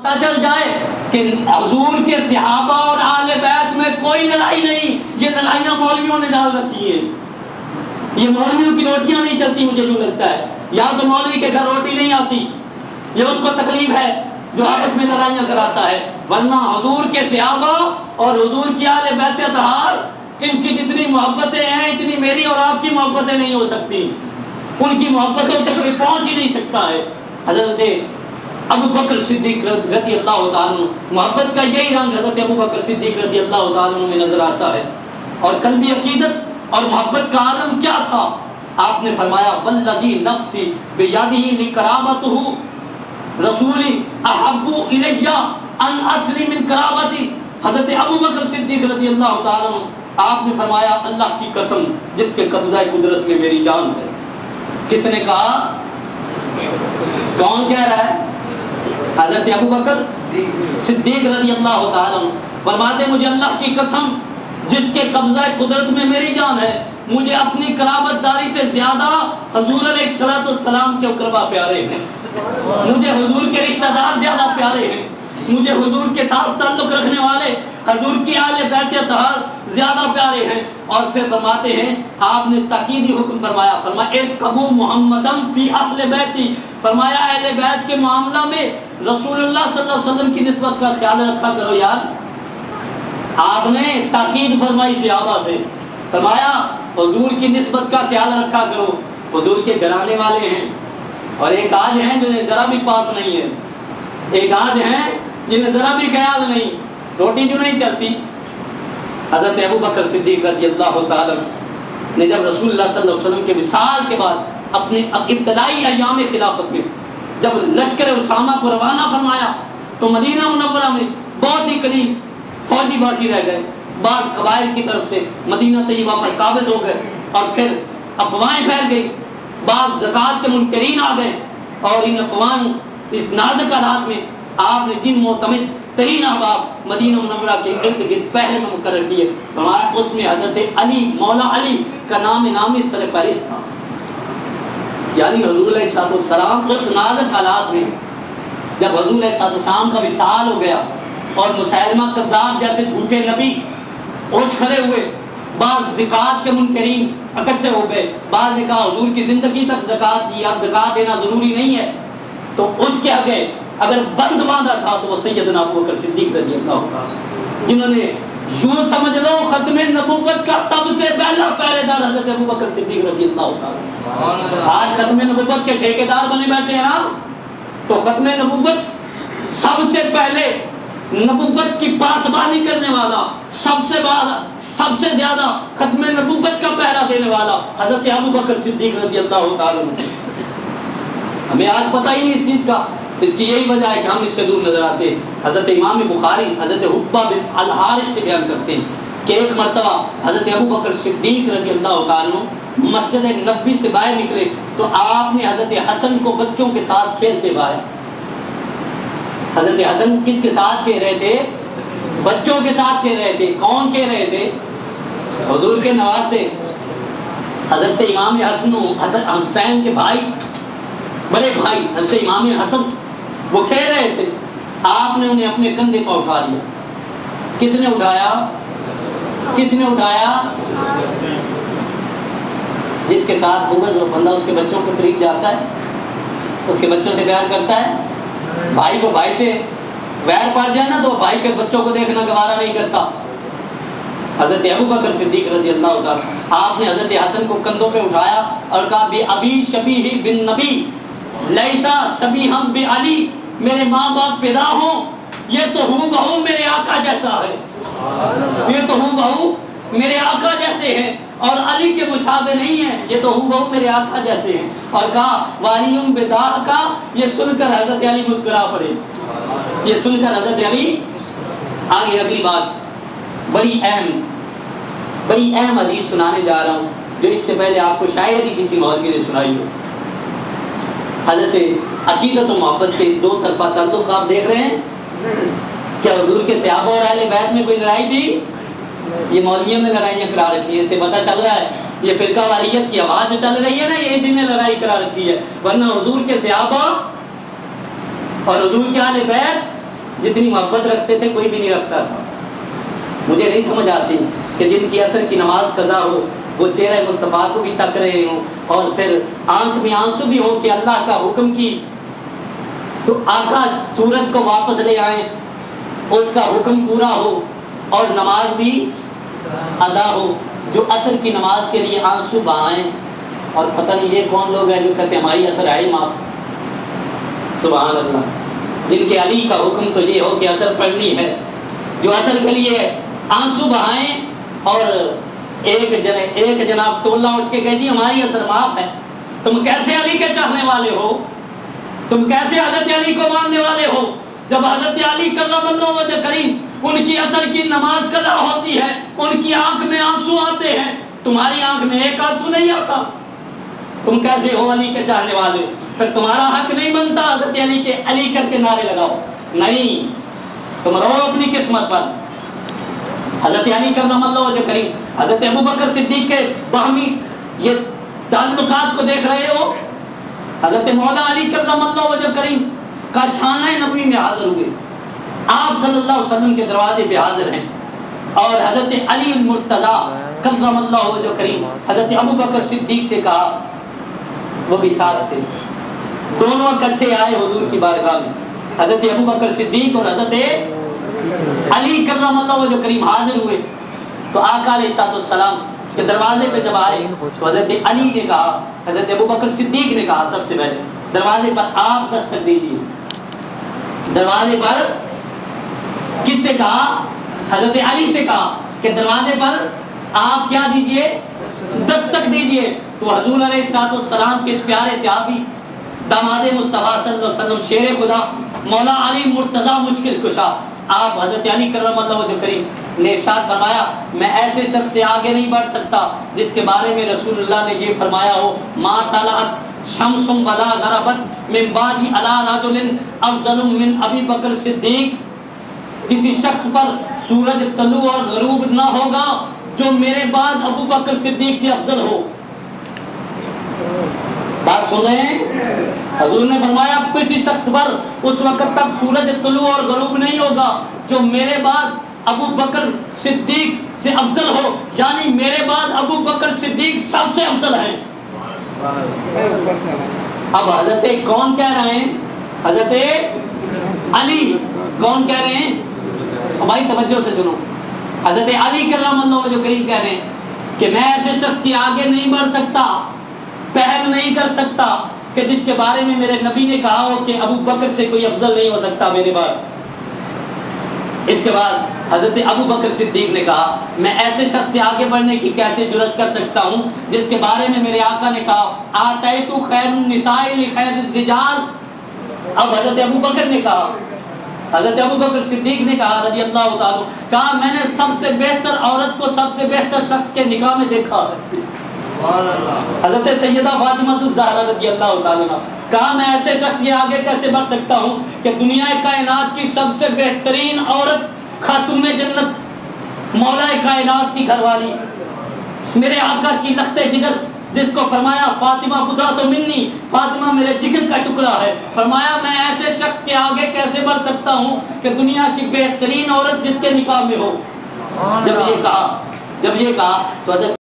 پتہ چل جائے کہ حضور کے صحابہ اور اہل بیت میں کوئی لڑائی نہیں، یہ لڑائیاں مولویوں نے ڈال رکھی ہیں، یہ مولویوں کی روٹیاں نہیں چلتی، مجھے جو لگتا ہے یا تو مولوی کے گھر روٹی نہیں آتی، یہ اس کو تکلیف ہے جو آپس میں لڑائیاں کراتا ہے، ورنہ حضور کے صحابہ اور حضور کی اہل بیت اطہار، ان کی جتنی محبتیں ہیں اتنی میری اور آپ کی محبتیں نہیں ہو سکتی، ان کی محبتوں تک کوئی پہنچ ہی نہیں سکتا ہے۔ حضرت ابو بکر صدیق رضی اللہ تعالیٰ عنہ، محبت کا یہی رنگ حضرت ابو بکر صدیق رضی اللہ تعالیٰ عنہ میں نظر آتا ہے۔ اور قلبی عقیدت اور محبت کا عالم کیا تھا؟ آپ نے فرمایا والذی نفسی بیدہ لقرابتہ رسولی احب الی ان اسلم من قرابتی۔ حضرت ابو بکر صدیق رضی اللہ تعالیٰ عنہ، آپ نے فرمایا اللہ کی قسم جس کے قبضہ قدرت میں میری جان ہے۔ کس نے کہا؟ کون کہہ رہا ہے؟ حضرت ابو بکر صدیق رضی اللہ تعالیٰ عنہ فرماتے مجھے اللہ کی قسم جس کے قبضہ قدرت میں میری جان ہے، مجھے اپنی قرابت داری سے زیادہ حضور علیہ الصلوۃ والسلام کے اقربا پیارے ہیں، مجھے حضور کے رشتہ دار زیادہ پیارے ہیں، مجھے حضور کے ساتھ تعلق رکھنے والے حضور کی اہل بیت اطہار زیادہ پیارے ہیں۔ اور پھر فرماتے ہیں آپ نے تاکیدی حکم فرمایا، فرمایا ارکبوا محمدم فی اہل بیتی، فرمایا اہل بیت کے معاملہ میں رسول اللہ صلی اللہ علیہ وسلم کی نسبت کا خیال رکھا کرو یار۔ آپ نے تاکید فرمائی صحابہ سے، فرمایا حضور کی نسبت کا خیال رکھا کرو، حضور کے گھرانے والے ہیں، اور ایک آج ہیں جنہیں ذرا بھی پاس نہیں ہے، ایک آج ہیں جنہیں ذرا بھی خیال نہیں، روٹی جو نہیں چلتی۔ حضرت ابو بکر صدیق رضی اللہ تعالیٰ نے جب رسول اللہ صلی اللہ علیہ وسلم کے وصال کے بعد اپنے ابتدائی ایام خلافت میں جب لشکر اسامہ کو روانہ فرمایا تو مدینہ منورہ میں بہت ہی قریب فوجی باقی رہ گئے، بعض قبائل کی طرف سے مدینہ طیبہ پر قابض ہو گئے، اور پھر افواہیں پھیل گئی، بعض زکوٰۃ کے منکرین آ گئے، اور ان افواہوں اس نازک حالات میں آپ نے جن معتمد ترین احباب مدینہ منورہ کے ارد گرد پہلے میں مقرر کیے، ہمارا اس میں حضرت علی مولا علی کا نام نامی سر فہرست تھا۔ یعنی حضور علیہ الصلوۃ والسلام اس نازک حالات میں جب حضور علیہ الصلوۃ والسلام کا وصال ہو گیا اور مسیلمہ کذاب جیسے جھوٹے نبی اونچ کھڑے ہوئے، بعض زکوٰۃ کے منکرین اکٹھے ہو گئے، بعض نے کہا حضور کی زندگی تک زکوٰۃ دی، اب زکوٰۃ دینا ضروری نہیں ہے، تو اس کے آگے اگر بند باندھا تھا تو وہ سیدنا ابو بکر صدیق رضی اللہ عنہ، جنہوں نے یوں سمجھ لو ختم نبوت کا سب سے پہلا پہرے دار حضرت ابو بکر صدیق رضی اللہ عنہ۔ آج ختم نبوت کے ٹھیکیدار بنے بیٹھے ہیں آپ، تو ختم نبوت سب سے پہلے نبوت کی پاسبانی کرنے والا، سب سے زیادہ ختم نبوت کا پہرا دینے والا حضرت ابو بکر صدیق رضی اللہ تعالیٰ عنہ۔ ہمیں آج پتہ ہی نہیں اس چیز کا، اس کی یہی وجہ ہے کہ ہم اس سے دور نظر آتے ہیں۔ حضرت امام بخاری حضرت حبہ بن الحارث سے بیان کرتے ہیں کہ ایک مرتبہ حضرت ابو بکر صدیق رضی اللہ تعالیٰ عنہ مسجد نبوی سے باہر نکلے تو آپ نے حضرت حسن کو بچوں کے ساتھ کھیلتے پایا۔ حضرت حسن کس کے ساتھ کھیل رہے تھے؟ بچوں کے ساتھ کھیل رہے تھے۔ کون کھیل رہے تھے؟ حضور کے نواسے حضرت امام حسین کے بھائی، بڑے بھائی حضرت امام حسن، وہ کھیل رہے تھے، آپ نے انہیں اپنے کندھے پر اٹھا لیا۔ کس نے اٹھایا؟ کس نے اٹھایا؟ جس کے ساتھ بغض ہو بندہ اس کے بچوں کے قریب جاتا ہے، اس کے بچوں سے پیار کرتا ہے۔ بھائی کو بھائی سے ویر پڑ جائے نا تو بھائی کے بچوں کو دیکھنا گوارا نہیں کرتا۔ حضرت ابو بکر صدیق رضی اللہ تعالیٰ، آپ نے حضرت حسن کو کندھوں پہ اٹھایا اور کہا بی ابی شبیہ بن نبی لیسا شبیہا بعلی، میرے ماں باپ فدا ہوں، یہ تو ہو بہو میرے آقا جیسا ہے، یہ تو ہو بہو میرے آقا جیسے ہیں، اور علی کے مشابہ نہیں ہیں، یہ تو ہو بہو میرے آقا جیسے ہیں۔ اور کہا والیم بداہ کا، یہ سن کر حضرت علی مسکرا پڑے، یہ سن کر حضرت علی آگے۔ اگلی بات بڑی اہم حدیث سنانے جا رہا ہوں جو اس سے پہلے آپ کو شاید ہی کسی مولوی نے سنائی ہو۔ حضرت عقیدت و محبت کے اس دو طرفہ تعلق آپ دیکھ رہے ہیں۔ کیا حضور کے صحابہ اور اہل بیت میں کوئی لڑائی تھی؟ یہ مولویوں نے لڑائیاں کرا رکھی ہیں، اس سے پتہ چل رہا ہے یہ فرقہ واریت کی آواز جو چل رہی ہے نا، یہ اسی نے لڑائی کرا رکھی ہے، ورنہ حضور کے صحابہ اور حضور کے اہل بیت جتنی محبت رکھتے تھے کوئی بھی نہیں رکھتا تھا. مجھے نہیں سمجھ آتی کہ جن کی عصر کی نماز قضا ہو وہ چہرہ مصطفیٰ کو بھی تک رہے ہوں اور پھر آنکھ میں آنسو بھی ہو کہ اللہ کا حکم کی تو آقا سورج کو واپس لے آئیں، اس کا حکم پورا ہو اور نماز بھی ادا ہو. جو عصر کی نماز کے لیے آنسو بہائیں اور پتہ نہیں یہ کون لوگ ہیں جو کہتے ہیں ہماری عصر ہے ہی معاف. سبحان اللہ. جن کے علی کا حکم تو یہ ہو کہ عصر پڑھنی ہے، جو عصر کے لیے آنسو بہائیں اور ایک جناب ٹولہ اٹھ کے کہے جی ہماری عصر معاف ہے. تم کیسے علی کے چاہنے والے ہو؟ تم کیسے حضرت علی کو ماننے والے ہو جب حضرت علی کرم اللہ وجہ کریم ان کی عصر کی نماز قضا ہوتی ہے، ان کی آنکھ میں آنسو آتے ہیں، تمہاری آنکھ میں ایک آنسو نہیں آتا؟ تم کیسے ہو علی کے چاہنے والے؟ پھر تمہارا حق نہیں بنتا حضرت علی کے علی کر کے نعرے لگاؤ. نہیں، تم رہو اپنی قسمت پر. حضرت علی کرم اللہ وجہ کریم حضرت ابوبکر صدیق کے باہمی یہ تعلقات کو دیکھ رہے ہو. حضرت مولا علی کرم اللہ وجہ کریم کا شانہ نبوی میں حاضر ہوئے، آپ صلی اللہ علیہ وسلم کے دروازے پہ حاضر ہیں اور حضرت علی المرتضیٰ کرم اللہ وجہ کریم حضرت ابوبکر صدیق سے کہا، وہ بھی ساتھ تھے، دونوں اکٹھے آئے حضور کی بارگاہ میں. حضرت ابوبکر صدیق اور حضرت علی کرم اللہ وجہ کریم حاضر ہوئے تو آقا علیہ السلام کے دروازے پہ جب آئے تو حضرت علی نے کہا، حضرت ابوبکر صدیق نے کہا سب سے پہلے دروازے پر آپ دستک دیجیے. دروازے پر کس سے کہا؟ حضرت علی سے کہا کہ دروازے پر آپ کیا دیجئے؟ دستک دیجئے. تو حضور علیہ السلام کے اس پیارے صحابی داماد مصطفیٰ صلی اللہ علیہ وسلم شیر خدا مولا علی مرتضیٰ مشکل کشا، آپ حضرت علی کرم اللہ وجہ کریم نے ارشاد فرمایا میں ایسے شخص سے آگے نہیں بڑھ سکتا جس کے بارے میں رسول اللہ نے یہ فرمایا ہو ما طلعت شمس ولا غربت من بعد علی رجل افضل من ابی بکر صدیق. کسی شخص پر سورج طلوع اور غروب نہ ہوگا جو میرے بعد ابو بکر صدیق سے افضل ہو. بات سن رہے ہیں؟ حضور نے فرمایا کسی شخص پر اس وقت تک سورج طلوع اور غروب نہیں ہوگا جو میرے بعد ابو بکر صدیق سے افضل ہو، یعنی میرے بعد ابو بکر صدیق سب سے افضل ہیں. اب حضرت کون کہہ رہے ہیں؟ حضرت علی. کون کہہ رہے ہیں؟ بھائی توجہ سے سنو. حضرت علی کرم اللہ وجہ کریم کہہ رہے ہیں کہ میں ایسے شخص کے آگے نہیں بڑھ سکتا، پہل نہیں کر سکتا کہ جس کے بارے میں میرے نبی نے کہا ہو کہ ابو بکر سے کوئی افضل نہیں ہو سکتا میرے بعد. اس کے بعد حضرت ابو بکر صدیق نے کہا میں ایسے شخص سے آگے بڑھنے کی کیسے جرأت کر سکتا ہوں جس کے بارے میں میرے آقا نے کہا آتیت خیر النساء لخیر الرجال. اب حضرت ابو بکر نے کہا، حضرت ابو بکر صدیق نے کہا رضی اللہ تعالیٰ کہا میں نے سب سے بہتر عورت کو سب سے بہتر شخص کے نکاح میں دیکھا ہے. حضرت سیدہ فاطمہ الزہرا رضی اللہ تعالیٰ کہا میں ایسے شخص کے آگے کیسے بڑھ سکتا ہوں کہ دنیا کائنات کی سب سے بہترین عورت خاتون جنت مولا کائنات کی گھر والی میرے آقا کی لخت جگر جس کو فرمایا فاطمہ بدا تو منی، فاطمہ میرے جگر کا ٹکڑا ہے، فرمایا میں ایسے شخص کے آگے کیسے بڑھ سکتا ہوں کہ دنیا کی بہترین عورت جس کے نکاح میں ہو. جب یہ کہا تو حضرت